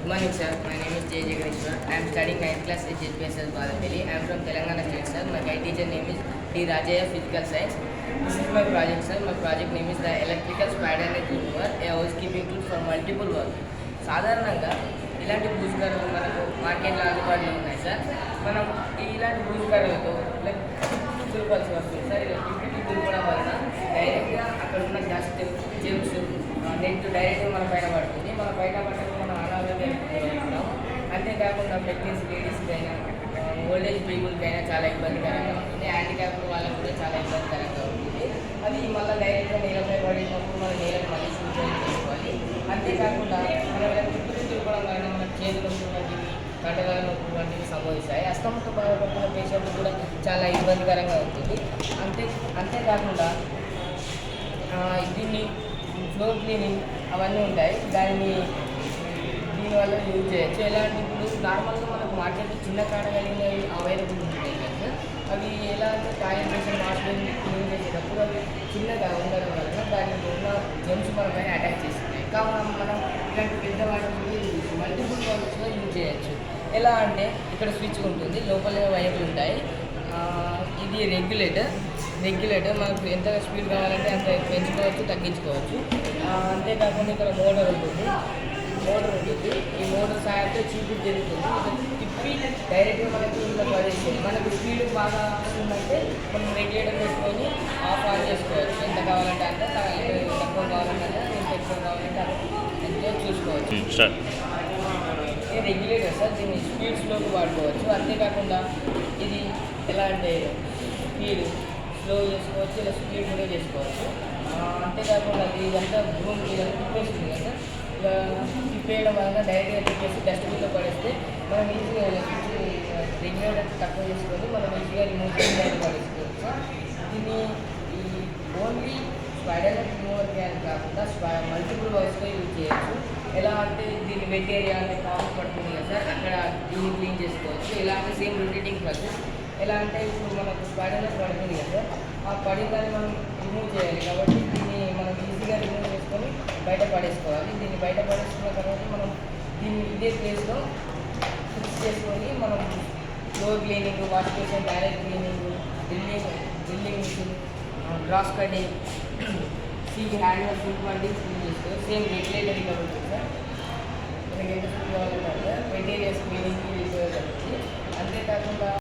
Good morning, sir. My name is J. Jagdishwar. I am studying 9th class at JPSS Badapelli. I am from Telangana state, sir. My guide teacher name is D. Rajaya, Physical Science. This is my project, sir. My project name is the Electrical Spider Net Remover, a housekeeping tool for multiple work. సాధారణంగా ఇలాంటి పూజకర్రలు మనకు మార్కెట్లో అందుబాటులో ఉన్నాయి sir. మనం ఇలాంటి పూజకర్రలతో like దులపాల్సి వస్తుంది sir. ఇలా టిప్పికి దులపడం వలన డైరెక్ట్గా అక్కడ ఉన్న డస్ట్ జెమ్స్ నెట్ డైరెక్ట్గా మన పైన పడుతుంది. మన పైన పట్టడం మనం అనారోగ్యం ఉంటాం. అంతేకాకుండా ప్రెగ్నెన్సీ లేడీస్కి అయినా ఓల్డేజ్ పీపుల్కి అయినా చాలా ఇబ్బందికరంగా ఉంటుంది. హ్యాండిక్యాప్ వాళ్ళకు కూడా చాలా ఇబ్బందికరంగా ఉంటుంది. అది మళ్ళీ డైరెక్ట్గా నేలపై పడినప్పుడు మన నేలకు మళ్ళీ సూచన చేసుకోవాలి. అంతేకాకుండా మనం చుట్టూ తిరగడం వలన మన చేతులు నొప్పి వంటివి కండల నొప్పి వంటివి సంభవిస్తాయి. అస్తమతో బాధపడుతున్న పేషెంట్ కూడా చాలా ఇబ్బందికరంగా ఉంటుంది. అంతేకాకుండా దీన్ని ఫ్లోర్ క్లీనింగ్ అవన్నీ ఉంటాయి. దీనివల్ల యూజ్ చేయొచ్చు. ఎలాంటి ఇప్పుడు నార్మల్గా మనకు మార్కెట్లో చిన్న కాడ కలిగినవి అవైలబుల్ ఉంటాయి కదా. అవి ఎలా అంటే టాయిలెట్ చేసిన వాష్రూమ్ క్లీన్ చేసేటప్పుడు అవి చిన్నగా ఉండడం వలన దానికి ఉన్న జెమ్స్ మన పైన అటాక్ చేస్తున్నాయి. కావున మనం ఇలాంటి పెద్ద వాటిని మల్టిపుల్ పర్పస్లో యూజ్ చేయొచ్చు. ఎలా అంటే ఇక్కడ స్విచ్ ఉంటుంది, లోపల వైర్లు ఉంటాయి. ఇది రెగ్యులేటర్ మనకు ఎంత స్పీడ్ కావాలంటే అంత పెంచుకోవచ్చు, తగ్గించుకోవచ్చు. అంతేకాకుండా ఇక్కడ మోటార్ ఉంటుంది. ఈ మోటార్ సాయంతో చూపించి జరుగుతుంది. తిప్పి డైరెక్ట్గా మనకి ఇంట్లో పడేస్తుంది. మనకు స్పీడ్ బాగా వస్తుందంటే మనం రెగ్యులేటర్ పెట్టుకొని ఆన్ చేసుకోవచ్చు. ఎంత కావాలంటే అంత, తక్కువ కావాలంటే ఎంత ఎక్కువ కావాలంటే ఎంతో చూసుకోవచ్చు. ఇది రెగ్యులేటర్ సార్. దీన్ని స్పీడ్స్లోకి వాడుకోవచ్చు. అంతేకాకుండా ఇది ఎలా అంటే స్పీడ్ స్లో చేసుకోవచ్చు, ఇలా స్పీడ్ కూడా చేసుకోవచ్చు. అంతేకాకుండా ఇదంతా రూమ్ ఇదంతా తిప్పేస్తుంది కదా. ఇలా తిప్పేయడం వలన డైరెక్ట్గా తిప్పేసి డస్ట్బిన్లో పడేస్తే మనం ఈజీగా రెగ్యులేటర్ తక్కువ చేసుకొని మనం ఈజీగా రిమూవ్ చేసి బయట పడేసుకోవచ్చు. దీన్ని only spider net remover can కాకుండా మల్టిపుల్ వర్క్స్లో యూజ్ చేయొచ్చు. ఎలా అంటే దీన్ని వెట్ ఏరియా అంటే కాఫ్ పడుతుంది కదా సార్, అక్కడ దీన్ని క్లీన్ చేసుకోవచ్చు. ఎలా అంటే సేమ్ రొటేటింగ్ ప్రాసెస్. ఎలా అంటే ఇప్పుడు మనకు స్పైడర్ నెట్ పడుతుంది కదా, ఆ పడిన దాన్ని మనం రిమూవ్ చేయాలి. కాబట్టి దీన్ని మనం ఈజీగా రిమూవ్ చేసుకొని బయట పడేసుకోవాలి. దీన్ని బయట పడేసుకున్న తర్వాత మనం దీన్ని ఇదే ప్లేస్లో ఫిక్స్ చేసుకొని మనం floor cleaning, wash basin, toilet cleaning, drilling machine, grass cutting, hand washing వంటివి క్లీన్ చేసుకోవాలి. సేమ్ రెగ్యులేటర్ ఇక్కడ ఉంటుంది సార్. మనకి ఎంత కావాలంటే మెటీరియల్స్ క్లీనింగ్కి యూజ్ అవుతుంది. అంతేకాకుండా